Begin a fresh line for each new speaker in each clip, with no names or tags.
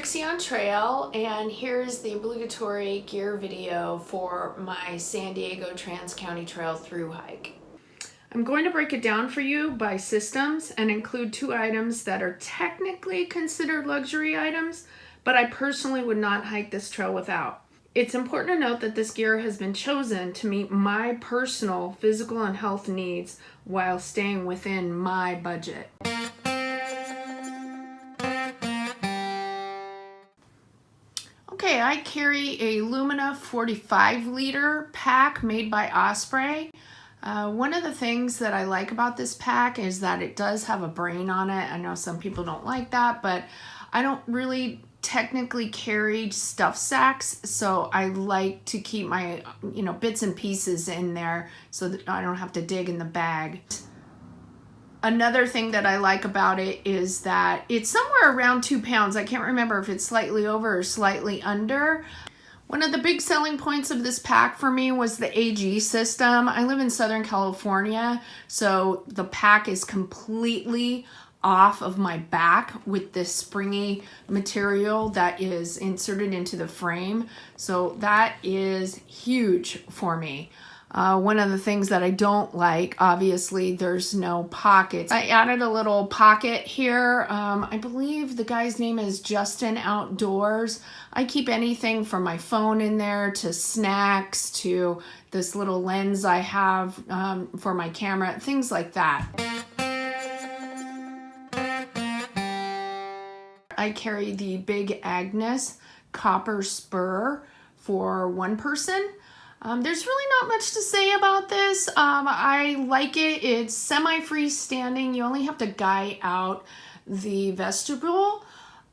Trixie on trail, and here's the obligatory gear video for my San Diego Trans-County Trail through hike. I'm going to break it down for you by systems and include two items that are technically considered luxury items, but I personally would not hike this trail without. It's important to note that this gear has been chosen to meet my personal physical and health needs while staying within my budget. Okay, I carry a Lumina 45-liter pack made by Osprey. One of the things that I like about this pack is that it does have a brain on it. I know some people don't like that, but I don't really technically carry stuff sacks, so I like to keep my bits and pieces in there so that I don't have to dig in the bag. Another thing that I like about it is that it's somewhere around 2 pounds. I can't remember if it's slightly over or slightly under. One of the big selling points of this pack for me was the AG system. I live in Southern California, so the pack is completely off of my back with this springy material that is inserted into the frame. So that is huge for me. One of the things that I don't like, obviously, there's no pockets. I added a little pocket here. I believe the guy's name is Justin Outdoors. I keep anything from my phone in there to snacks to this little lens I have for my camera, things like that. I carry the Big Agnes copper spur for one person. There's really not much to say about this. I like it. It's semi-freestanding. You only have to guy out the vestibule.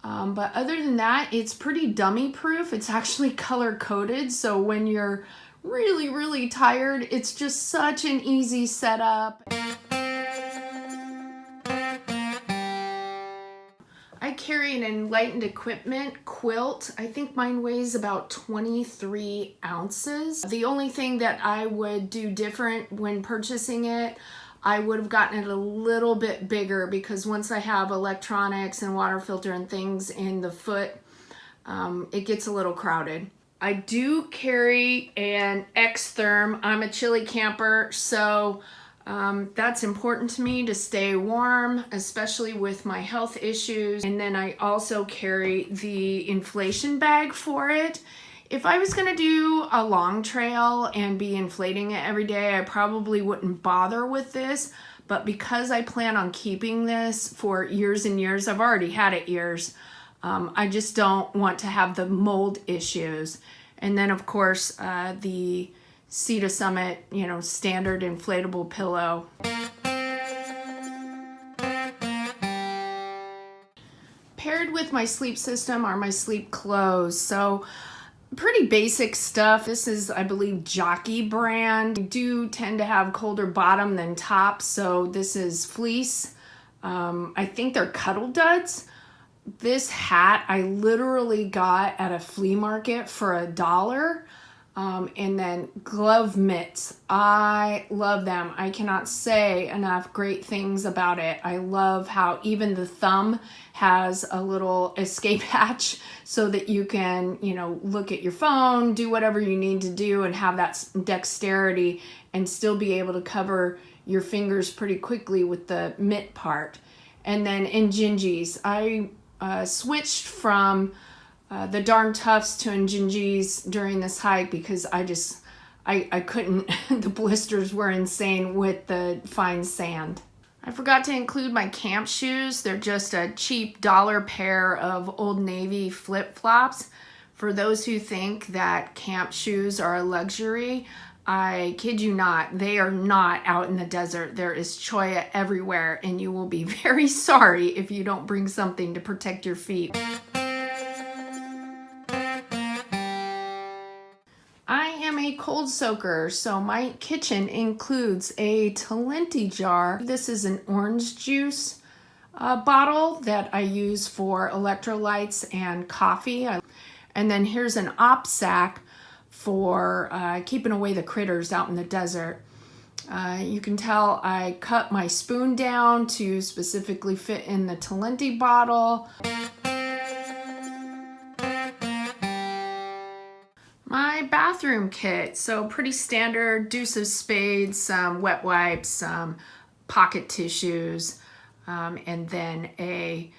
But other than that, it's pretty dummy proof. It's actually color coded. So when you're really, really tired, it's just such an easy setup. I carry an Enlightened Equipment quilt. I think mine weighs about 23 ounces. The only thing that I would do different when purchasing it, I would have gotten it a little bit bigger because once I have electronics and water filter and things in the foot, it gets a little crowded. I do carry an X-Therm. I'm a chilly camper, so that's important to me to stay warm, especially with my health issues. And then I also carry the inflation bag for it. If I was gonna do a long trail and be inflating it every day, I probably wouldn't bother with this. But because I plan on keeping this for years and years, I've already had it years, I just don't want to have the mold issues. And then of course, the Sea to Summit, standard inflatable pillow. Paired with my sleep system are my sleep clothes. So pretty basic stuff. This is, I believe, Jockey brand. I do tend to have colder bottom than top, so this is fleece. I think they're Cuddle Duds. This hat I literally got at a flea market for $1. And then glove mitts. I love them. I cannot say enough great things about it. I love how even the thumb has a little escape hatch so that you can, look at your phone, do whatever you need to do and have that dexterity and still be able to cover your fingers pretty quickly with the mitt part. And then Injinjis. I switched from the Darn Toughs to Injinjis during this hike because I couldn't, the blisters were insane with the fine sand. I forgot to include my camp shoes. They're just a cheap $1 pair of Old Navy flip-flops. For those who think that camp shoes are a luxury, I kid you not, they are not out in the desert. There is cholla everywhere and you will be very sorry if you don't bring something to protect your feet. I am a cold soaker, so my kitchen includes a Talenti jar. This is an orange juice bottle that I use for electrolytes and coffee. And then here's an op sack for keeping away the critters out in the desert. You can tell I cut my spoon down to specifically fit in the Talenti bottle. My bathroom kit, so pretty standard, deuce of spades, some wet wipes, some pocket tissues, and then a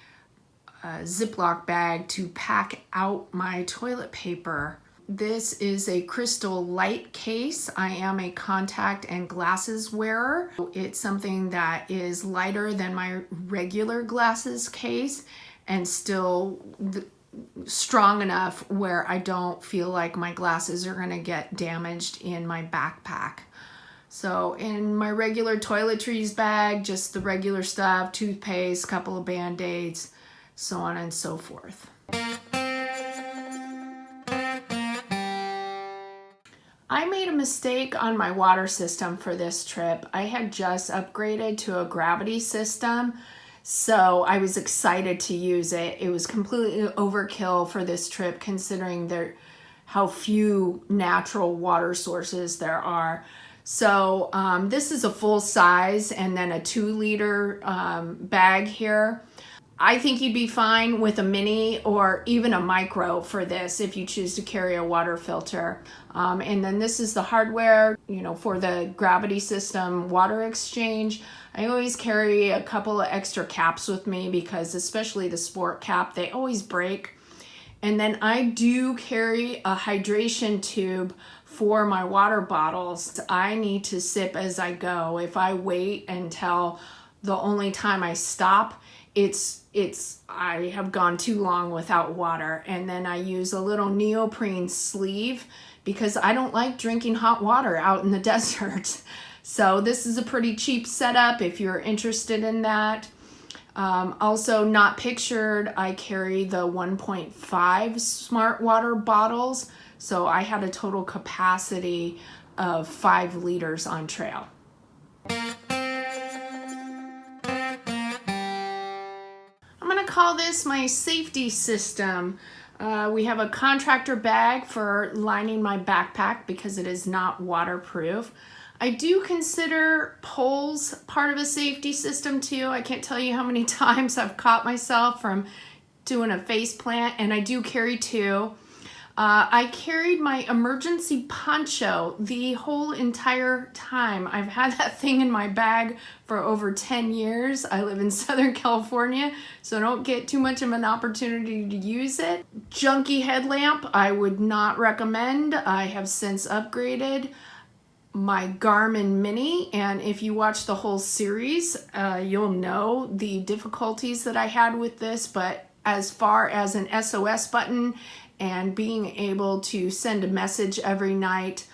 Ziploc bag to pack out my toilet paper. This is a crystal light case. I am a contact and glasses wearer. It's something that is lighter than my regular glasses case and still strong enough where I don't feel like my glasses are gonna get damaged in my backpack. So in my regular toiletries bag, just the regular stuff, toothpaste, couple of Band-Aids, so on and so forth. I made a mistake on my water system for this trip. I had just upgraded to a gravity system, so I was excited to use it. It was completely overkill for this trip considering how few natural water sources there are. So this is a full size and then a 2-liter bag here. I think you'd be fine with a mini or even a micro for this if you choose to carry a water filter. And then this is the hardware, for the gravity system water exchange. I always carry a couple of extra caps with me because especially the sport cap, they always break. And then I do carry a hydration tube for my water bottles. I need to sip as I go. If I wait until the only time I stop, I have gone too long without water. And then I use a little neoprene sleeve because I don't like drinking hot water out in the desert. So this is a pretty cheap setup if you're interested in that. Also not pictured, I carry the 1.5 smart water bottles. So I had a total capacity of 5 liters on trail. Call this my safety system. We have a contractor bag for lining my backpack because it is not waterproof. I do consider poles part of a safety system too. I can't tell you how many times I've caught myself from doing a face plant, and I do carry 2. I carried my emergency poncho the whole entire time. I've had that thing in my bag for over 10 years. I live in Southern California, so I don't get too much of an opportunity to use it. Junky headlamp, I would not recommend. I have since upgraded my Garmin Mini, and if you watch the whole series, you'll know the difficulties that I had with this, but as far as an SOS button and being able to send a message every night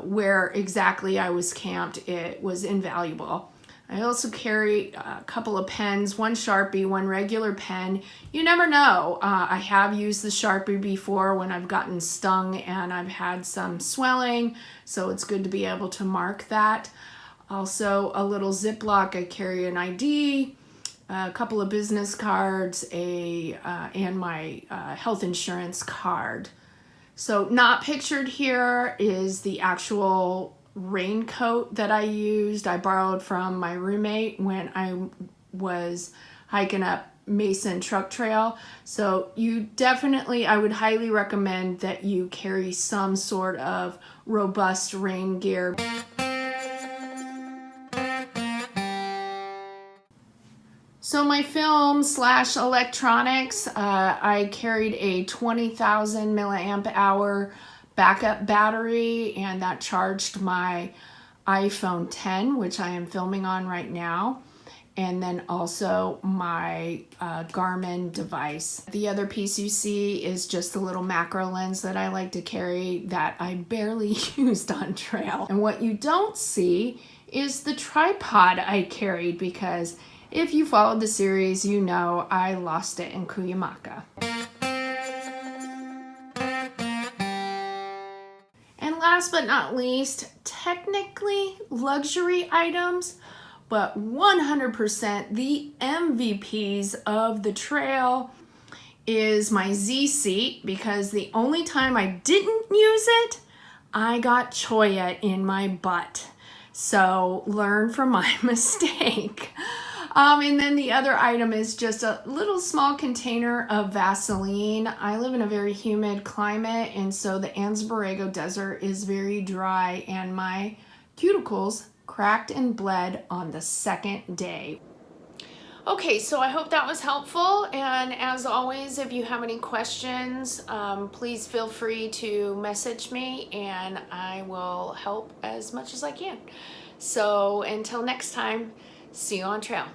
where exactly I was camped, it was invaluable. I also carry a couple of pens, one Sharpie, one regular pen. You never know. I have used the Sharpie before when I've gotten stung and I've had some swelling, so it's good to be able to mark that. Also a little Ziploc, I carry an ID, a couple of business cards, and my health insurance card. So not pictured here is the actual raincoat that I used. I borrowed from my roommate when I was hiking up Mason Truck Trail. So I would highly recommend that you carry some sort of robust rain gear. So my film / electronics, I carried a 20,000 milliamp hour backup battery, and that charged my iPhone 10, which I am filming on right now, and then also my Garmin device. The other piece you see is just the little macro lens that I like to carry that I barely used on trail. And what you don't see is the tripod I carried, because if you followed the series, you know I lost it in Cuyamaca. And last but not least, technically luxury items, but 100% the MVPs of the trail is my Z-seat, because the only time I didn't use it, I got choya in my butt. So learn from my mistake. And then the other item is just a little small container of Vaseline. I live in a very humid climate, and so the Ansbarago Desert is very dry, and my cuticles cracked and bled on the second day. Okay, so I hope that was helpful, and as always, if you have any questions, please feel free to message me, and I will help as much as I can. So until next time, see you on trail.